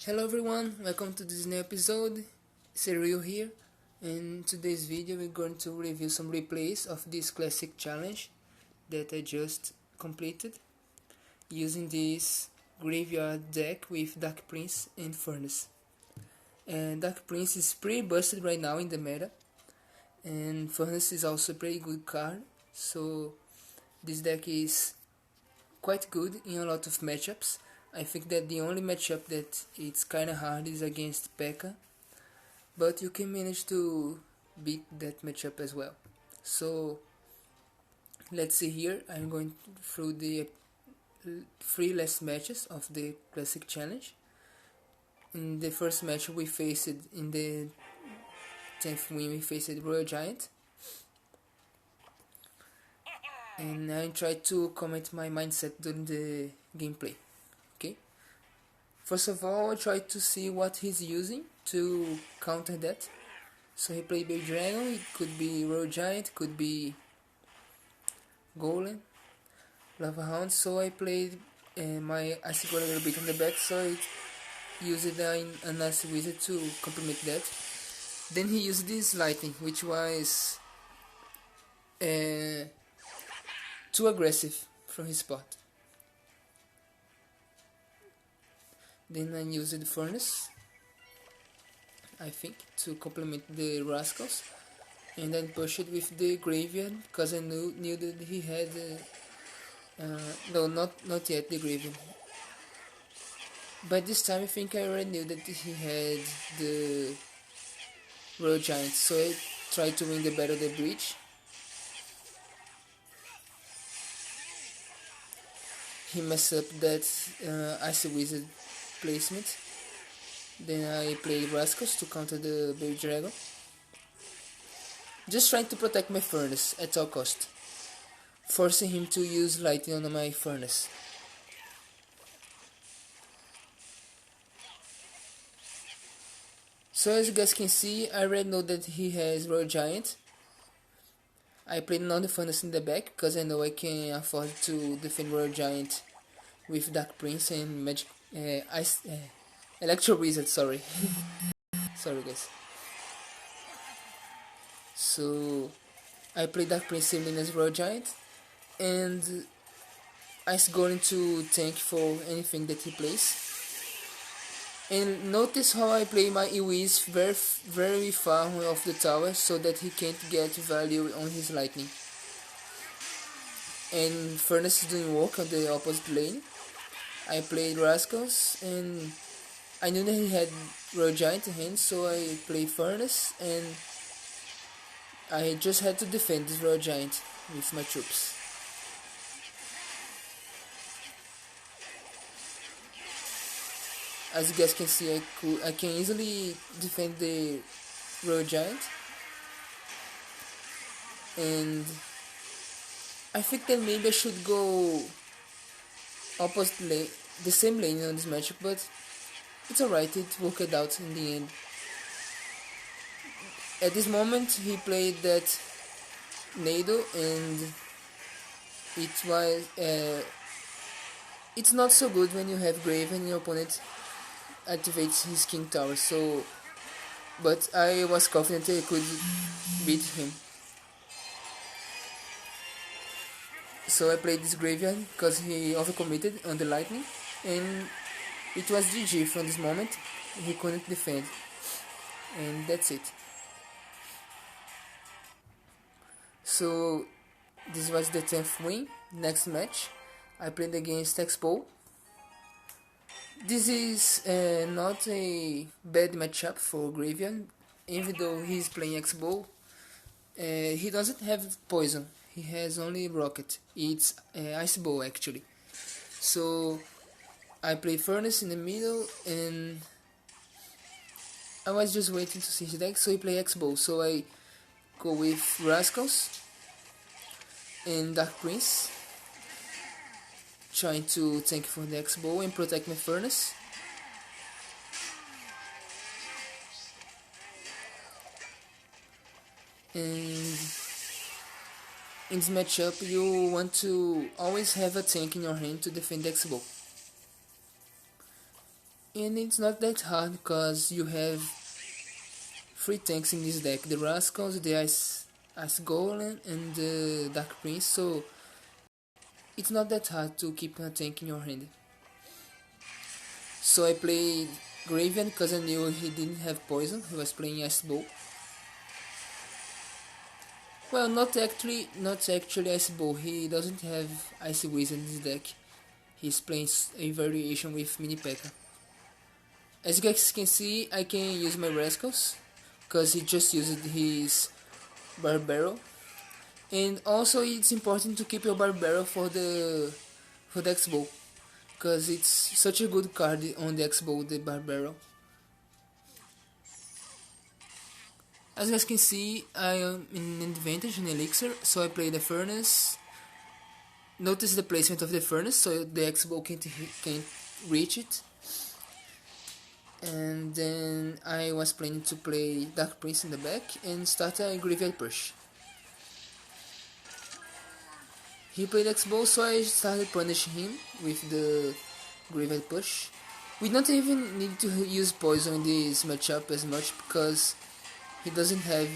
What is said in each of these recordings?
Hello everyone, welcome to this new episode. Serial here. In today's video we're going to review some replays of this classic challenge that I just completed using this graveyard deck with Dark Prince and Furnace. And Dark Prince is pretty busted right now in the meta, and Furnace is also a pretty good card, so this deck is quite good in a lot of matchups. I think that the only matchup that it's kinda hard is against P.E.K.K.A, but you can manage to beat that matchup as well. So let's see here. I'm going through the three last matches of the Classic Challenge. In the first match we faced, in the 10th win, we faced Royal Giant, and I tried to comment my mindset during the gameplay. Okay, first of all I tried to see what he's using to counter that. So he played Baby Dragon, it could be Royal Giant, could be Golem, Lava Hound, so I played my Ice Golem a little bit on the back, so I used a nice wizard to complement that. Then he used this lightning, which was too aggressive from his part. Then I used the Furnace, I think, to complement the Rascals, and then pushed it with the Graveyard because I knew that he had no, not yet the Graveyard. By this time I think I already knew that he had the Royal Giant, so I tried to win the battle of the bridge. He messed up that Icy Wizard placement. Then I played Rascals to counter the Baby Dragon, just trying to protect my Furnace at all cost, forcing him to use lightning on my Furnace. So as you guys can see, I already know that he has Royal Giant. I played another Furnace in the back because I know I can afford to defend Royal Giant with Dark Prince and Magic Electro Wizard, sorry. Sorry guys. So I played Dark Prince same lane as Royal Giant, and Ice Golem to tank for anything that he plays. And notice how I play my Ewiz very far off the tower so that he can't get value on his lightning. And Furnace is doing work on the opposite lane. I played Rascals and I knew that he had Royal Giant in hand, so I played Furnace and I just had to defend this Royal Giant with my troops. As you guys can see, I can easily defend the Royal Giant, and I think that maybe I should go opposite lane, the same lane on this matchup, but it's alright, it worked out in the end. At this moment he played that Nado, and it was it's not so good when you have Grave and your opponent activates his King Tower, so but I was confident I could beat him. So I played this Graveyard because he overcommitted on the lightning, and it was GG from this moment. He couldn't defend, and that's it. So this was the 10th win. Next match I played against Expo. This is not a bad matchup for Graveyard, even though he's playing X-Bow. He doesn't have poison, he has only rocket. It's Ice Bow actually. So I play Furnace in the middle, and I was just waiting to see his deck, so he play X-Bow. So I go with Rascals and Dark Prince, trying to tank for the X-Bow and protect my Furnace. And in this matchup you want to always have a tank in your hand to defend the X-Bow. And it's not that hard because you have 3 tanks in this deck: the Rascals, the Ice Golem, and the Dark Prince, so it's not that hard to keep a tank in your hand. So I played Graveyard because I knew he didn't have poison, he was playing Ice Bowl. Well, not actually Ice Bowl, he doesn't have Ice Wizard in his deck. He's playing a variation with Mini P.E.K.K.A. As you guys can see, I can use my Rascals because he just used his Barbaro. And also it's important to keep your Barbaro for the X-Bow, because it's such a good card on the X-Bow, the Barbaro. As you guys can see, I am in advantage in Elixir, so I play the Furnace. Notice the placement of the Furnace, so the X-Bow can't reach it. And then I was planning to play Dark Prince in the back and start a Graveyard Push. He played X-Bow, so I started punishing him with the Graveyard Push. We don't even need to use poison in this matchup as much because he doesn't have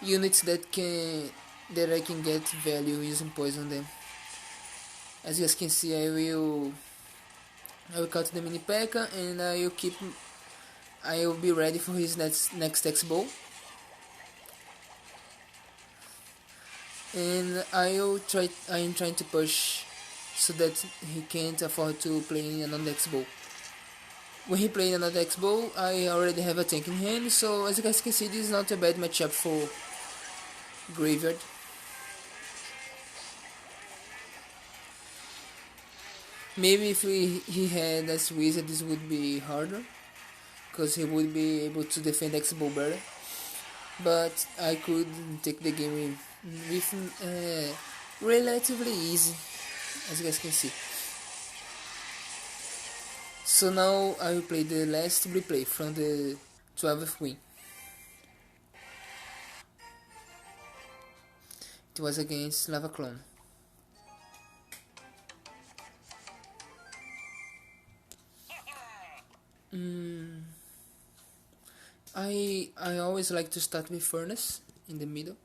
units that I can get value using poison them. As you guys can see, I will cut the Mini P.E.K.K.A. and I will be ready for his next X-Bow. And I am trying to push so that he can't afford to play another X-Bow. When he plays another X-Bow, I already have a tank in hand, so as you guys can see, this is not a bad matchup for Graveyard. Maybe if he had Ice Wizard, this would be harder, because he would be able to defend X-Bow better. But I could take the game with relatively easy, as you guys can see. So now I will play the last replay from the 12th win. It was against Lava Clone. I always like to start with Furnace in the middle,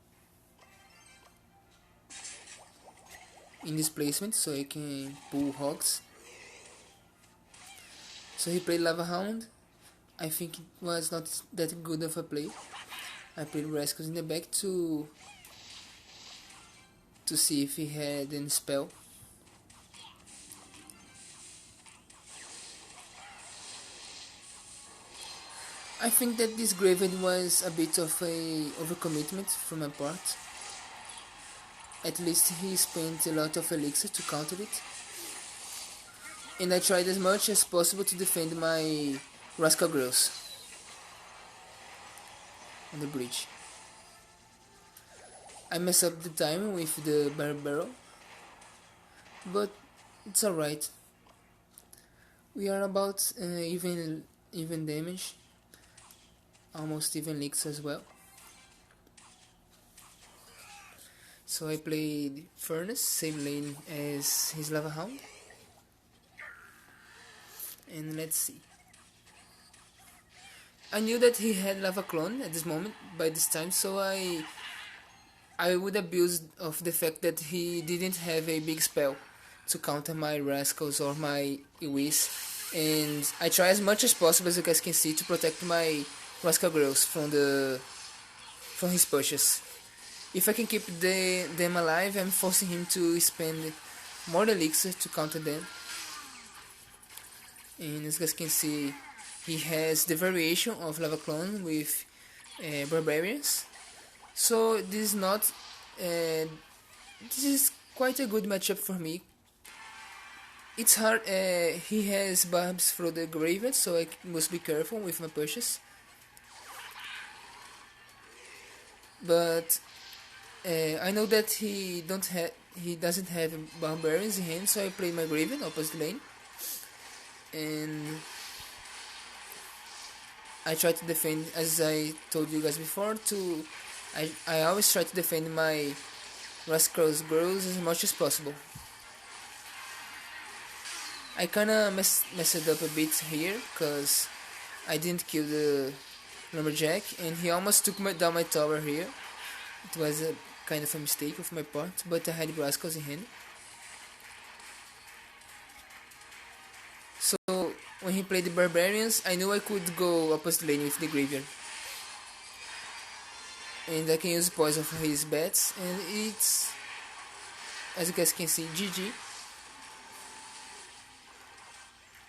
in this placement, so I can pull Hogs. So he played Lava Hound. I think it was not that good of a play. I played Rascals in the back to see if he had any spell. I think that this Graveyard was a bit of a overcommitment from my part. At least he spent a lot of Elixir to counter it. And I tried as much as possible to defend my Rascal Grills on the bridge. I messed up the timing with the Barbaro, but it's alright. We are about even damage, almost even leaks as well. So I played Furnace, same lane as his Lava Hound. And let's see. I knew that he had Lava Clone at this moment, by this time, so I would abuse of the fact that he didn't have a big spell to counter my Rascals or my Iwis. And I try as much as possible, as you guys can see, to protect my Rascal Grills from his pushes. If I can keep them alive, I'm forcing him to spend more Elixir to counter them. And as you guys can see, he has the variation of Lava Clone with Barbarians. So this is not this is quite a good matchup for me. It's hard. He has barbs through the Graveyard, so I must be careful with my pushes. But I know that he doesn't have Barbarians in hand, so I play my Graveyard opposite lane. And I try to defend, as I told you guys before, I always try to defend my Rascal's Grills as much as possible. I kinda messed it up a bit here, cause I didn't kill the lumberjack, and he almost took down my tower here. It was a kind of a mistake of my part, but I had rascals in hand. So when he played the barbarians, I knew I could go opposite lane with the graveyard, and I can use poison for his bats, and it's, as you guys can see, GG.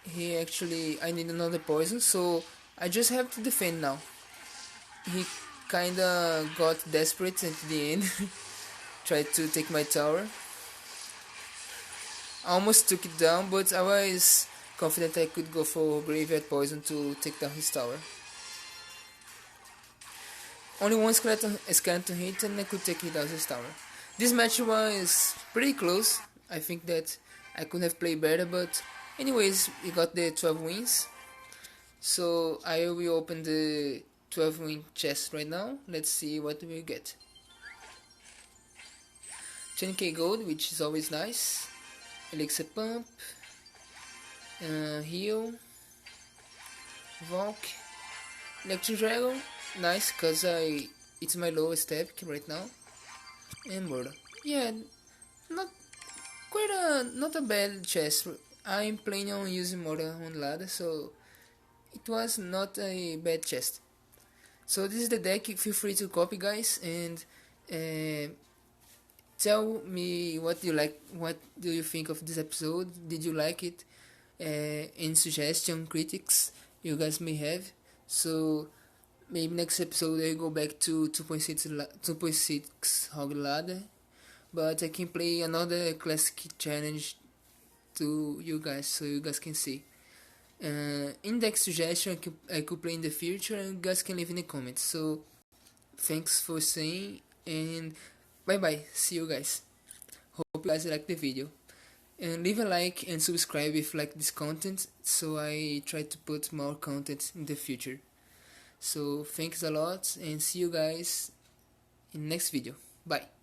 He actually, I need another poison, so I just have to defend now. He kinda got desperate at the end. Tried to take my tower. I almost took it down, but I was confident I could go for graveyard poison to take down his tower. Only one skeleton hit and I could take down his tower. This match was pretty close. I think that I could have played better, but anyways, we got the 12 wins. So I will open the 12 win chest right now. Let's see what we get. 10k gold, which is always nice. Elixir pump, heal, Valk, Electric Dragon, nice, cause it's my lowest step right now, and Murder. Yeah, not a bad chest. I'm planning on using Murder on ladder, so it was not a bad chest. So this is the deck. Feel free to copy, guys, and tell me what you like. What do you think of this episode? Did you like it? Any suggestion, critics you guys may have. So maybe next episode I go back to 2.6 hog ladder, but I can play another classic challenge to you guys, so you guys can see. Index suggestion I could play in the future, and you guys can leave in the comments. So thanks for saying, and bye bye. See you guys. Hope you guys like the video, and leave a like and subscribe if you like this content, so I try to put more content in the future. So thanks a lot, and see you guys in next video. Bye.